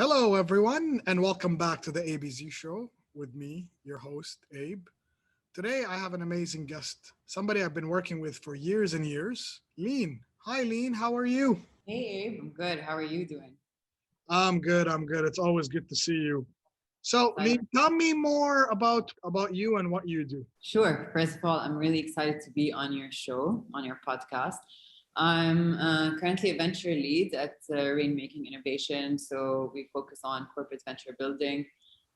Hello, everyone, and welcome back to the Abez Show with me, your host, Abe. Today, I have an amazing guest, somebody I've been working with for years and years, Leen. Hi, Leen. How are you? Hey Abe, I'm good. How are you doing? I'm good. I'm good. It's always good to see you. So, Excited. Leen, tell me more about you and what you do. Sure. First of all, I'm really excited to be on your show, on your podcast. I'm currently a venture lead at Rainmaking Innovation. So we focus on corporate venture building.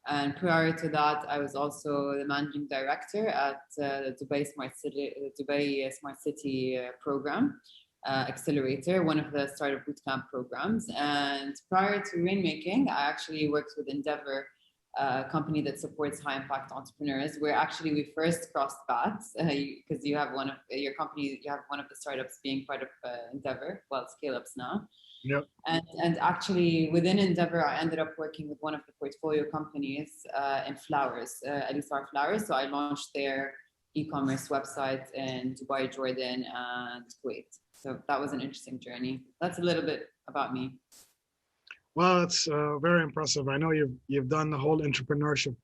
And prior to that, I was also the managing director at the Dubai Smart City program, Accelerator, one of the Startup Bootcamp programs. And prior to Rainmaking, I actually worked with Endeavor, a company that supports high impact entrepreneurs, where actually we first crossed paths because you have one of your company, you have one of the startups being part of Endeavor, well, scale ups now. Yep. And actually within Endeavor, I ended up working with one of the portfolio companies in flowers, Alissar Flowers. So I launched their e-commerce website in Dubai, Jordan, and Kuwait. So that was an interesting journey. That's a little bit about me. Well, it's very impressive. I know you've done the whole entrepreneurship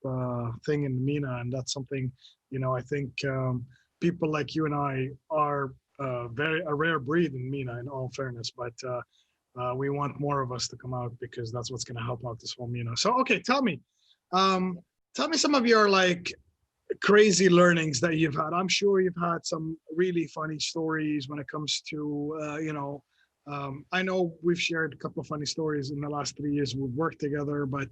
thing in MENA, and that's something I think people like you and I are very a rare breed in MENA. In all fairness, but we want more of us to come out because that's what's going to help out this whole MENA. So, okay, tell me some of your like crazy learnings that you've had. I'm sure you've had some really funny stories when it comes to I know we've shared a couple of funny stories in the last 3 years we've worked together, but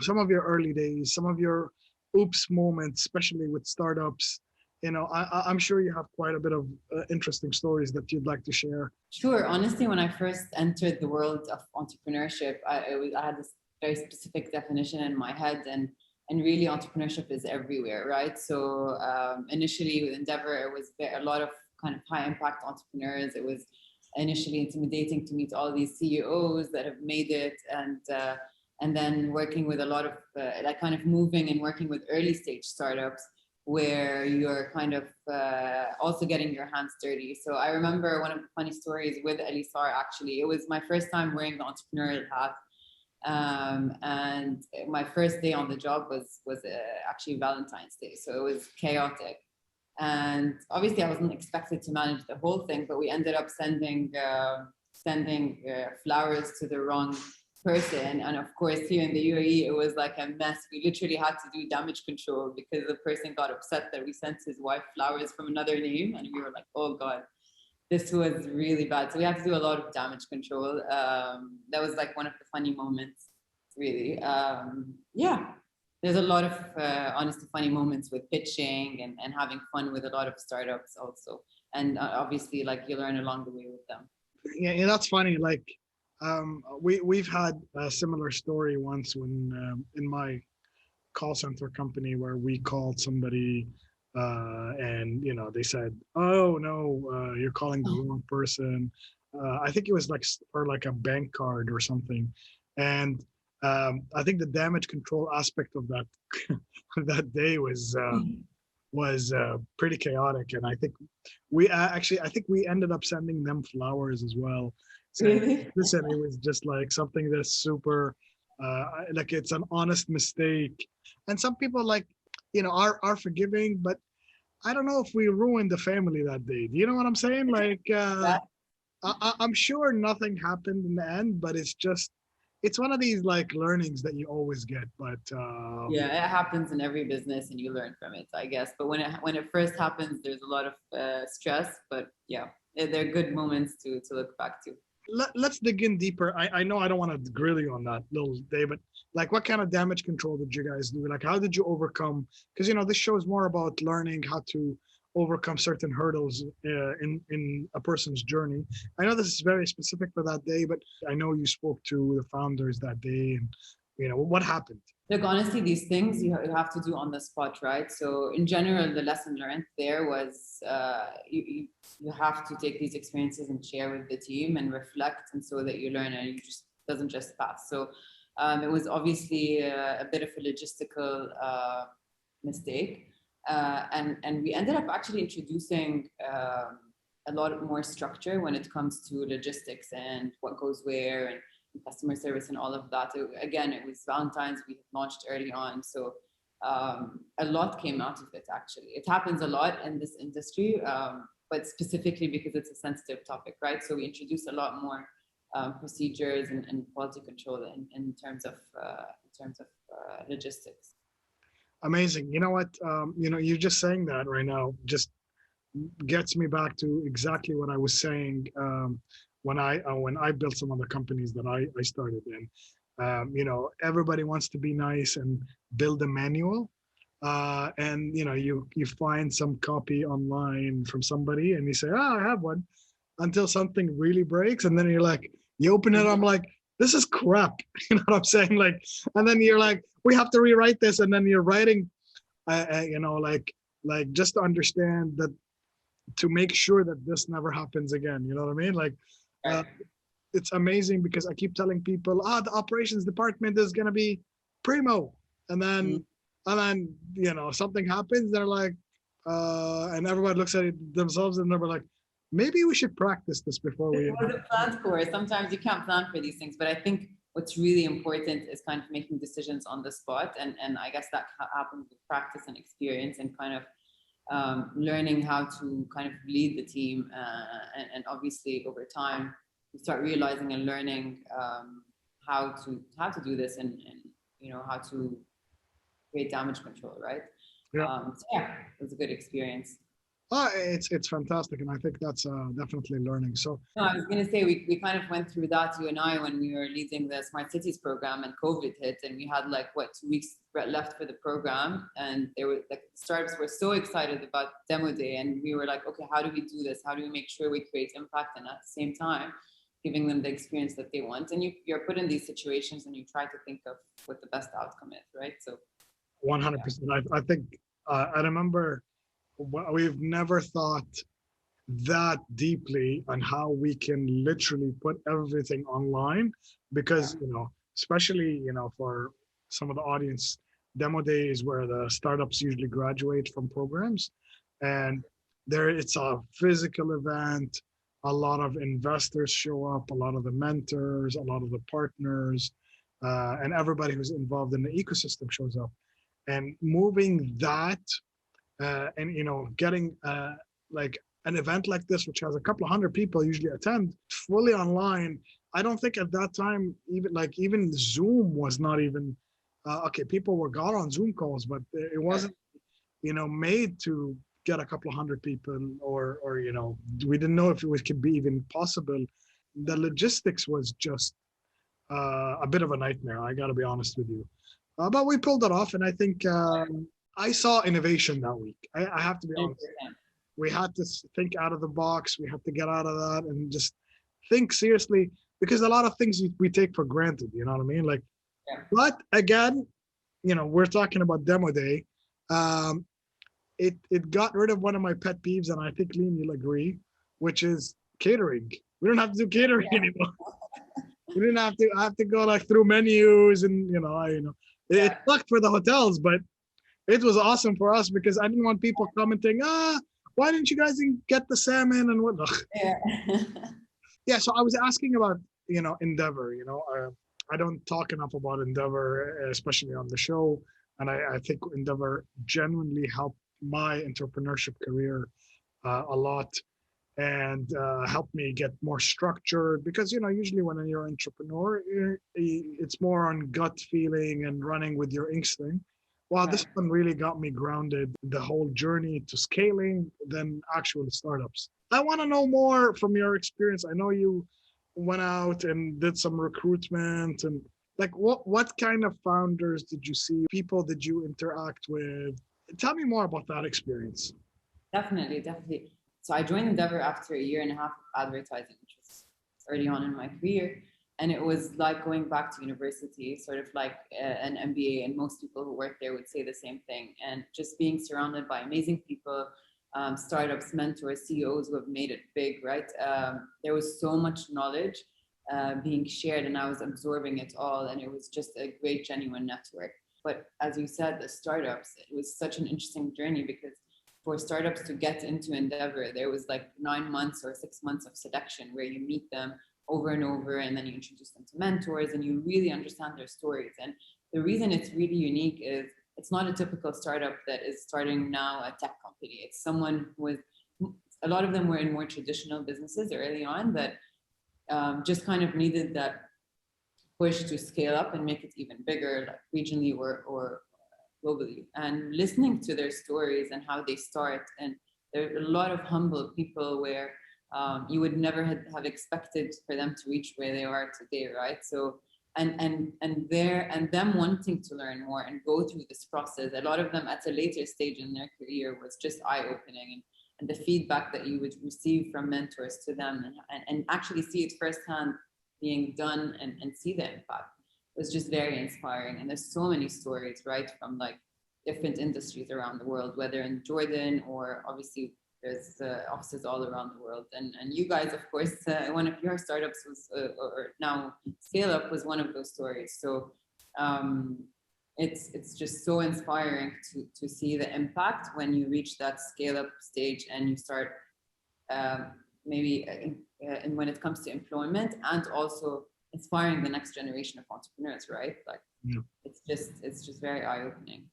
some of your early days, some of your oops moments, especially with startups. I'm sure you have quite a bit of interesting stories that you'd like to share. Sure. Honestly, when I first entered the world of entrepreneurship, I had this very specific definition in my head, and really entrepreneurship is everywhere, right? So initially with Endeavor, it was a lot of kind of high impact entrepreneurs. It was initially intimidating to meet all these CEOs that have made it, and then working with a lot of like kind of moving and working with early stage startups where you're kind of also getting your hands dirty. So I remember one of the funny stories with Alissar, actually, it was my first time wearing the entrepreneurial hat. And my first day on the job was actually Valentine's Day. So it was chaotic. And obviously I wasn't expected to manage the whole thing, but we ended up sending flowers to the wrong person. And of course, here in the UAE, it was like a mess. We literally had to do damage control because the person got upset that we sent his wife flowers from another name. And we were like, oh God, this was really bad. So we had to do a lot of damage control. That was like one of the funny moments, really. Yeah, there's a lot of honestly funny moments with pitching and having fun with a lot of startups also. And obviously, like you learn along the way with them. Yeah, that's funny. Like we've had a similar story once when in my call center company where we called somebody and they said, "Oh no, you're calling the wrong person." I think it was like for like a bank card or something, and I think the damage control aspect of that that day was pretty chaotic, and I think I think we ended up sending them flowers as well, saying, Really? "Listen, it was just like something that's super, like it's an honest mistake," and some people are forgiving, but I don't know if we ruined the family that day. Do you know what I'm saying? Like, Yeah. I'm sure nothing happened in the end, but it's one of these like learnings that you always get. But Yeah, it happens in every business, and you learn from it, I guess. But when it first happens, there's a lot of stress. But yeah, they're good moments to look back to. let's dig in deeper. I know I don't want to grill you on that little day, but like what kind of damage control did you guys do? Like how did you overcome? Because this show is more about learning how to overcome certain hurdles in a person's journey. I know this is very specific for that day, but I know you spoke to the founders that day, and what happened. Look, honestly, these things you have to do on the spot, right? So in general, the lesson learned there was you have to take these experiences and share with the team and reflect, and so that you learn and you just doesn't just pass. So it was obviously a bit of a logistical mistake, and we ended up actually introducing a lot more structure when it comes to logistics and what goes where, customer service and all of that. Again, it was Valentine's, we had launched early on. So a lot came out of it, actually. It happens a lot in this industry, but specifically because it's a sensitive topic, right? So we introduced a lot more procedures and quality control in terms of logistics. Amazing. You know what? You just saying that right now just gets me back to exactly what I was saying when I built some of the companies that I started in. Everybody wants to be nice and build a manual, and you find some copy online from somebody and you say, "Oh, I have one," until something really breaks, and then you're like, you open it, I'm like, this is crap. You know what I'm saying? Like, and then you're like, we have to rewrite this, and then you're writing, like just to understand that, to make sure that this never happens again. You know what I mean? Like, it's amazing because I keep telling people, the operations department is gonna be primo, and then something happens. They're like, and everybody looks at it themselves and they're like, maybe we should practice this before we. It wasn't planned for. Sometimes you can't plan for these things, but I think what's really important is kind of making decisions on the spot, and I guess that happens with practice and experience and kind of learning how to kind of lead the team, and obviously over time you start realizing and learning how to do this and how to create damage control, right? So yeah, it was a good experience. It's fantastic, and I think that's definitely learning. So no, I was going to say we kind of went through that, you and I, when we were leading the Smart Cities program, and COVID hit, and we had 2 weeks left for the program, and they were like, startups were so excited about demo day, and we were like, okay, how do we do this? How do we make sure we create impact, and at the same time giving them the experience that they want? And you're put in these situations, and you try to think of what the best outcome is, right? So 100%. I think I remember. We've never thought that deeply on how we can literally put everything online, because especially for some of the audience, demo day is where the startups usually graduate from programs, and it's a physical event. A lot of investors show up, a lot of the mentors, a lot of the partners, and everybody who's involved in the ecosystem shows up, and moving that. And getting like an event like this, which has a couple of hundred people usually attend, fully online. I don't think at that time even Zoom was not even okay. People got on Zoom calls, but it wasn't made to get a couple of hundred people, or we didn't know if it could be even possible. The logistics was just a bit of a nightmare. I got to be honest with you, but we pulled it off, and I think. I saw innovation that week. I have to be honest. We had to think out of the box. We had to get out of that and just think seriously, because a lot of things we take for granted, you know what I mean? Like, but again, we're talking about demo day. It got rid of one of my pet peeves, and I think Leen, you'll agree, which is catering. We don't have to do catering anymore. We didn't have to. I have to go through menus, and it sucked for the hotels, but it was awesome for us because I didn't want people commenting, why didn't you guys get the salmon and whatnot? Yeah. So I was asking about, Endeavor. I don't talk enough about Endeavor, especially on the show. And I think Endeavor genuinely helped my entrepreneurship career a lot, and helped me get more structured, because, usually when you're an entrepreneur, it's more on gut feeling and running with your instinct. Wow, this one really got me grounded, the whole journey to scaling, than actual startups. I want to know more from your experience. I know you went out and did some recruitment, and what kind of founders did you see? People did you interact with? Tell me more about that experience. Definitely. So I joined Endeavor after a year and a half of advertising, which was early on in my career. And it was like going back to university, sort of like an MBA, and most people who work there would say the same thing. And just being surrounded by amazing people, startups, mentors, CEOs who have made it big, right? There was so much knowledge being shared, and I was absorbing it all. And it was just a great, genuine network. But as you said, the startups, it was such an interesting journey, because for startups to get into Endeavor, there was 9 months or 6 months of selection where you meet them, over and over, and then you introduce them to mentors and you really understand their stories. And the reason it's really unique is it's not a typical startup that is starting now a tech company. It's someone with, a lot of them were in more traditional businesses early on that just kind of needed that push to scale up and make it even bigger, like regionally or globally. And listening to their stories and how they start, and there are a lot of humble people where you would never have expected for them to reach where they are today, right? So and them wanting to learn more and go through this process. A lot of them at a later stage in their career was just eye-opening, and the feedback that you would receive from mentors to them and actually see it firsthand being done and see the impact was just very inspiring. And there's so many stories, right, from like different industries around the world, whether in Jordan or obviously there's offices all around the world. And you guys, of course, one of your startups was, or now Scale Up was one of those stories. So it's just so inspiring to see the impact when you reach that scale up stage and you start maybe and when it comes to employment, and also inspiring the next generation of entrepreneurs, right? Like it's just very eye-opening.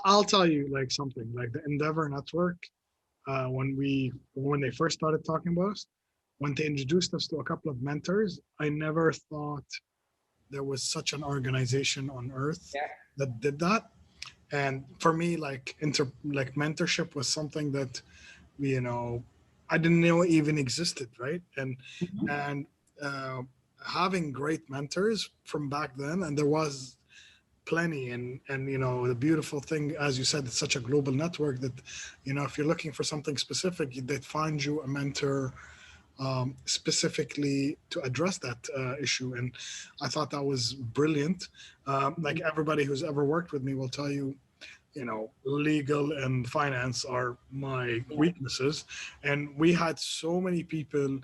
I'll tell you like something like the Endeavor Network. When they first started talking about us, when they introduced us to a couple of mentors, I never thought there was such an organization on earth that did that. And for me, like mentorship was something that, I didn't know even existed, right? And having great mentors from back then, and there was plenty, and the beautiful thing, as you said, it's such a global network that if you're looking for something specific, they'd find you a mentor specifically to address that issue. And I thought that was brilliant. Like everybody who's ever worked with me will tell you, legal and finance are my weaknesses, and we had so many people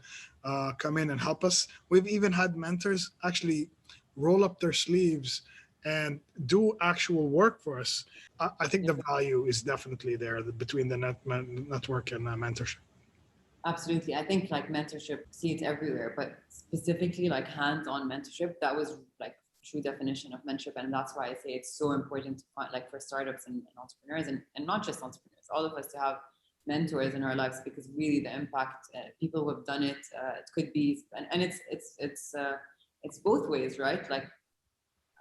come in and help us. We've even had mentors actually roll up their sleeves and do actual work for us. I think the value is definitely there between the network and mentorship. Absolutely. I think like mentorship, see it everywhere, but specifically like hands-on mentorship, that was like true definition of mentorship. And that's why I say it's so important to find, like for startups and entrepreneurs and not just entrepreneurs, all of us, to have mentors in our lives, because really the impact, people who have done it, it could be, and it's both ways, right? Like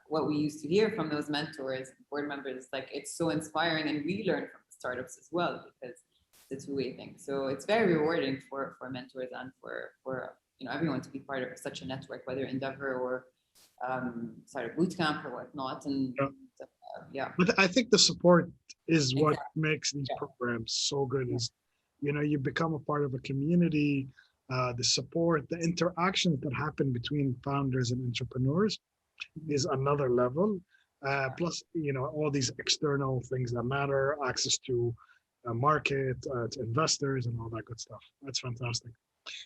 what we used to hear from those mentors, board members, like it's so inspiring, and we learn from the startups as well, because it's a two-way thing. So it's very rewarding for mentors and for everyone to be part of such a network, whether Endeavor or Startupbootcamp or whatnot. And but I think the support is what makes these programs so good. Is you become a part of a community. The support, the interactions that happen between founders and entrepreneurs is another level. Plus, all these external things that matter, access to market, to investors, and all that good stuff. That's fantastic.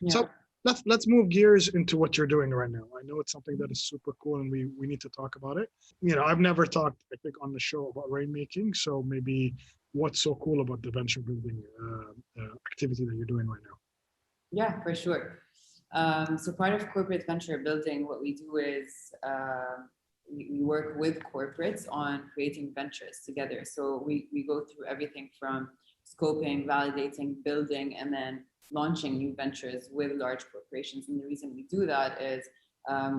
So let's move gears into what you're doing right now. I know it's something that is super cool, and we need to talk about it. I've never talked, I think, on the show about rainmaking. So maybe what's so cool about the venture building activity that you're doing right now? Yeah, for sure. So part of corporate venture building, what we do is we work with corporates on creating ventures together. So we go through everything from scoping, validating, building, and then launching new ventures with large corporations. And the reason we do that is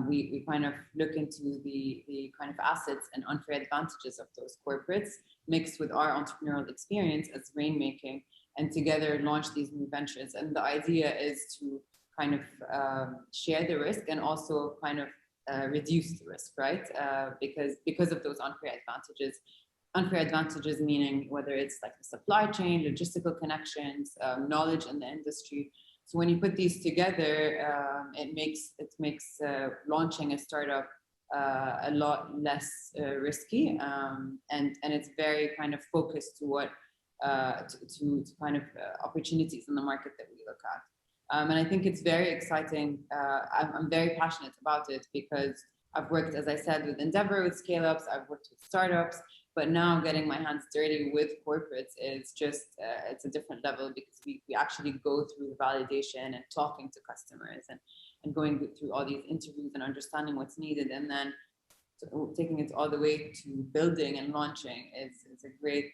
we kind of look into the kind of assets and unfair advantages of those corporates mixed with our entrepreneurial experience as rainmaking, and together launch these new ventures. And the idea is to kind of share the risk and also kind of reduce the risk, right? Because of those unfair advantages. Unfair advantages meaning whether it's like the supply chain, logistical connections, knowledge in the industry. So when you put these together, it makes launching a startup a lot less risky, and it's very kind of focused to what to kind of opportunities in the market that we look at. And I think it's very exciting. I'm very passionate about it because I've worked, as I said, with Endeavor, with scale-ups, I've worked with startups, but now getting my hands dirty with corporates is just, it's a different level, because we actually go through the validation and talking to customers and going through all these interviews and understanding what's needed, and then taking it all the way to building and launching is a great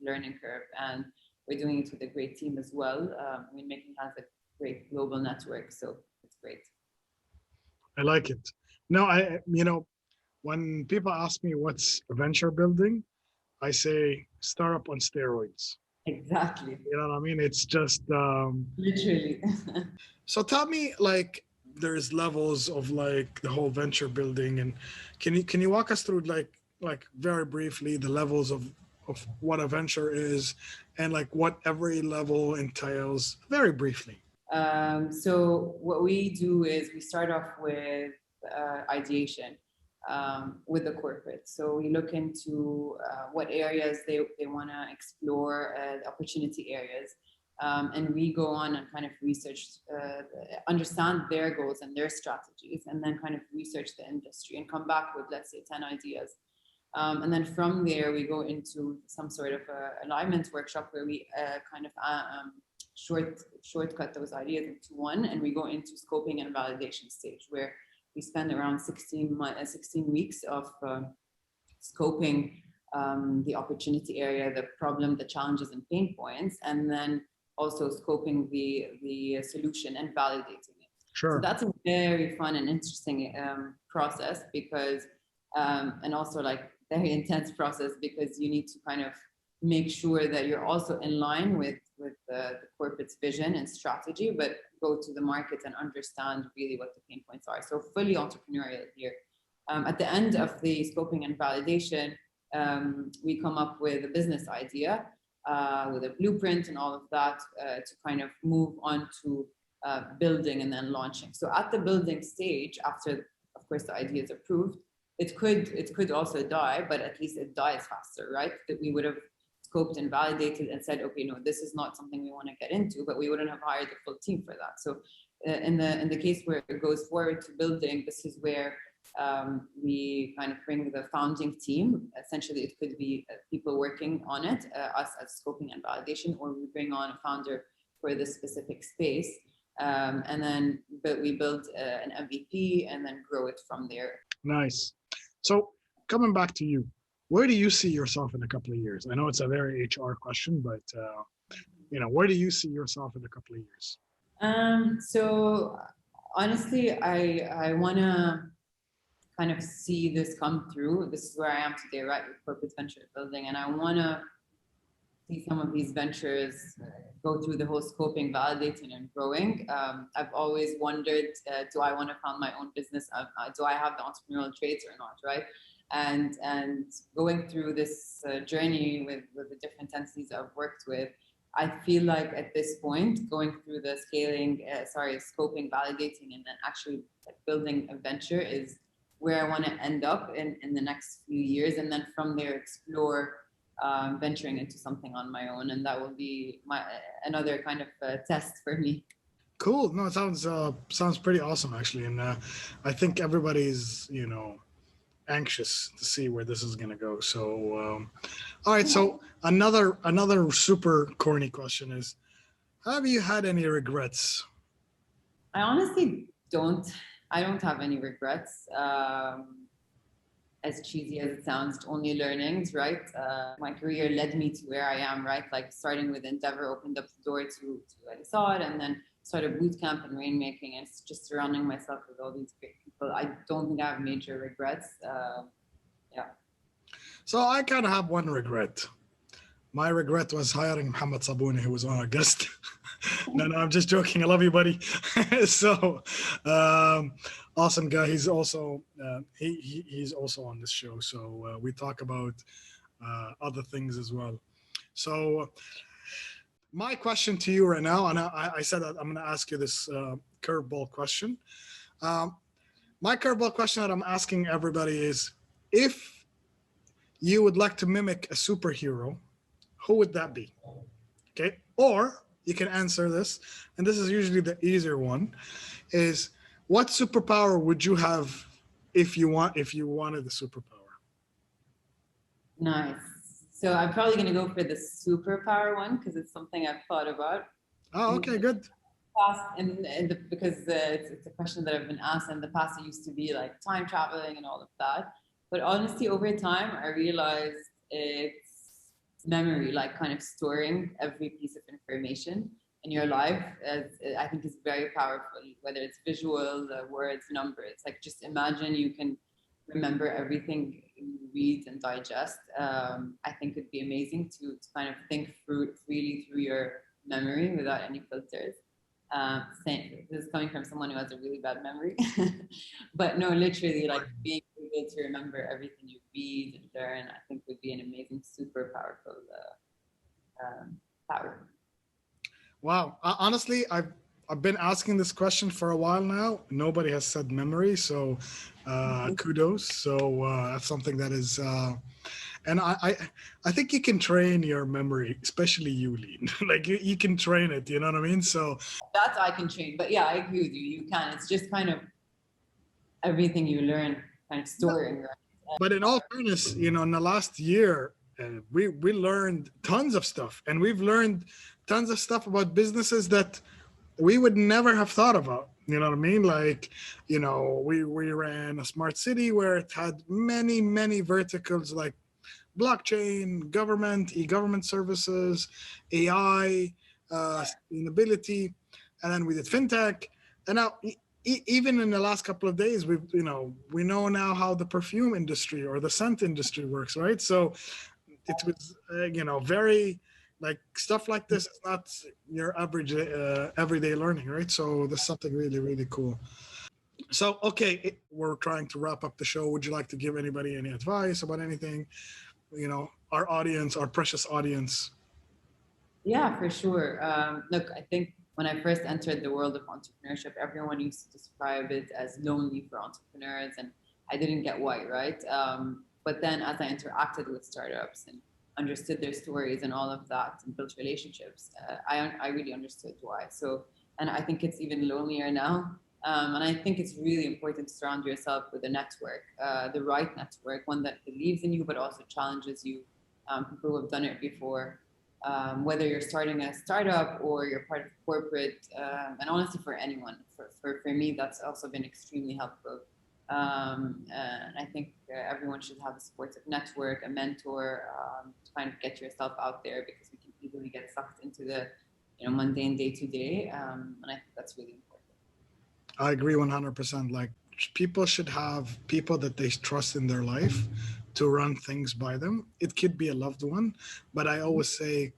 learning curve. And we're doing it with a great team as well. Rainmaking has a great global network, so it's great. I like it. No, when people ask me what's venture building, I say startup on steroids. Exactly. You know what I mean? It's just literally. So tell me, like, there's levels of like the whole venture building, and can you walk us through like very briefly the levels of what a venture is and like what every level entails, very briefly? So what we do is we start off with ideation with the corporate. So we look into what areas they want to explore, opportunity areas. And we go on and kind of research, understand their goals and their strategies, and then kind of research the industry and come back with, let's say, 10 ideas. And then from there, we go into some sort of alignment workshop where we kind of shortcut those ideas into one, and we go into scoping and validation stage, where we spend around 16 weeks of scoping the opportunity area, the problem, the challenges and pain points, and then also scoping the solution and validating it. Sure. So that's a very fun and interesting process because, and also like very intense process, because you need to kind of make sure that you're also in line with the corporate's vision and strategy, but go to the market and understand really what the pain points are. So fully entrepreneurial here. At the end of the scoping and validation, we come up with a business idea with a blueprint and all of that to kind of move on to building and then launching. So at the building stage, after, of course, the idea is approved, it could also die, but at least it dies faster, right? That we would have scoped and validated and said, okay, no, this is not something we want to get into, but we wouldn't have hired the full team for that. So in the case where it goes forward to building, this is where we kind of bring the founding team. Essentially, it could be people working on it, us as scoping and validation, or we bring on a founder for this specific space. And then we build an MVP and then grow it from there. Nice. So coming back to you, where do you see yourself in a couple of years? I know it's a very HR question, but where do you see yourself in a couple of years? So honestly, I want to kind of see this come through. This is where I am today, right, with corporate venture building, and I want to see some of these ventures go through the whole scoping, validating, and growing. I've always wondered, do I want to found my own business? Do I have the entrepreneurial traits or not, right? And going through this journey with the different entities I've worked with, I feel like at this point, going through the scoping, validating, and then actually building a venture is where I want to end up in the next few years. And then from there, explore venturing into something on my own. And that will be another kind of test for me. Cool. No, it sounds pretty awesome, actually. And I think everybody's, anxious to see where this is going to go. So, all right. So another super corny question is, have you had any regrets? I honestly don't. I don't have any regrets. As cheesy as it sounds, only learnings, right? My career led me to where I am, right? Like starting with Endeavor opened up the door to Alissar, and then started bootcamp and rainmaking, and it's just surrounding myself with all these great people. I don't think I have major regrets. Yeah. So I kind of have one regret. My regret was hiring Mohammed Sabouni, who was on our guest. No, I'm just joking. I love you, buddy. So, awesome guy. He's also he's also on this show. So we talk about other things as well. So my question to you right now, and I said that I'm going to ask you this curveball question. My curveball question that I'm asking everybody is, if you would like to mimic a superhero, who would that be? Okay. Or you can answer this, and this is usually the easier one, is what superpower would you have if you wanted the superpower? Nice. So I'm probably going to go for the superpower one because it's something I've thought about. Oh, okay, good. past, because it's a question that I've been asked. In the past, it used to be like time traveling and all of that. But honestly, over time, I realized it's memory, like kind of storing every piece of information in your life. I think is very powerful, whether it's visual, words, numbers. Like just imagine you can remember everything you read and digest. I think it'd be amazing to kind of think freely through your memory without any filters. This is coming from someone who has a really bad memory, but no, literally, like being able to remember everything you read and learn, I think would be an amazing, super powerful power. Wow. Honestly, I've been asking this question for a while now. Nobody has said memory, so kudos. So that's something that is, and I think you can train your memory, especially you, Leen. Like you can train it. You know what I mean? So that's I can train, but yeah, I agree with you. You can. It's just kind of everything you learn, kind of storing. Right? But in all fairness, you know, in the last year, we learned tons of stuff, and we've learned tons of stuff about businesses that we would never have thought about. You know what I mean? Like, you know, we ran a smart city where it had many verticals like blockchain, government, e-government services, AI, sustainability, and then we did fintech. And now, even in the last couple of days, we know now how the perfume industry or the scent industry works, right? So it was, very like stuff like this is not your average everyday learning, right? So there's something really cool. So, okay, we're trying to wrap up the show. Would you like to give anybody any advice about anything? You know, our audience, our precious audience. Yeah, for sure. Look, I think when I first entered the world of entrepreneurship, everyone used to describe it as lonely for entrepreneurs, and I didn't get why, right? But then as I interacted with startups and understood their stories and all of that and built relationships, I really understood why. So, and I think it's even lonelier now. And I think it's really important to surround yourself with a network, the right network, one that believes in you, but also challenges you, people who have done it before. Whether you're starting a startup or you're part of corporate, and honestly for anyone, for me, that's also been extremely helpful. And I think everyone should have a supportive network, a mentor, to kind of get yourself out there, because we can easily get sucked into the mundane day to day. And I think that's really important. I agree 100%. Like people should have people that they trust in their life to run things by them. It could be a loved one, but I always say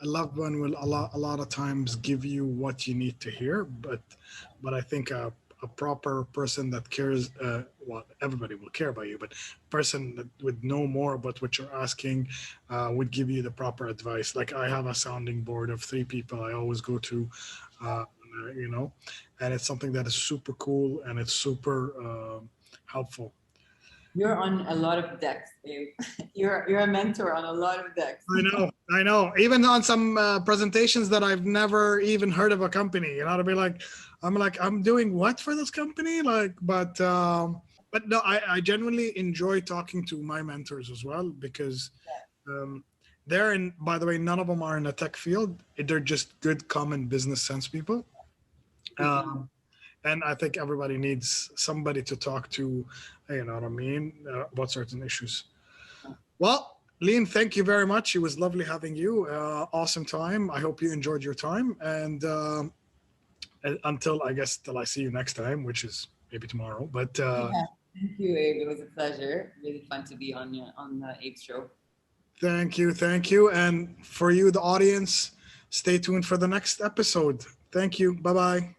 a loved one will a lot of times give you what you need to hear. But I think a proper person that cares, well, everybody will care about you, but a person that would know more about what you're asking would give you the proper advice. Like I have a sounding board of 3 people I always go to, and it's something that is super cool and it's super helpful. You're on a lot of decks, Abe. You're a mentor on a lot of decks. I know. Even on some presentations that I've never even heard of a company, to be like, I'm doing what for this company? Like, but no, I genuinely enjoy talking to my mentors as well, because they're in, by the way, none of them are in the tech field. They're just good common business sense people. And I think everybody needs somebody to talk to, you know what I mean, about certain issues. Well, Leen, thank you very much. It was lovely having you. Awesome time. I hope you enjoyed your time. And until I see you next time, which is maybe tomorrow. But thank you, Abe. It was a pleasure. Really fun to be on the Abe Show. Thank you. And for you, the audience, stay tuned for the next episode. Thank you. Bye-bye.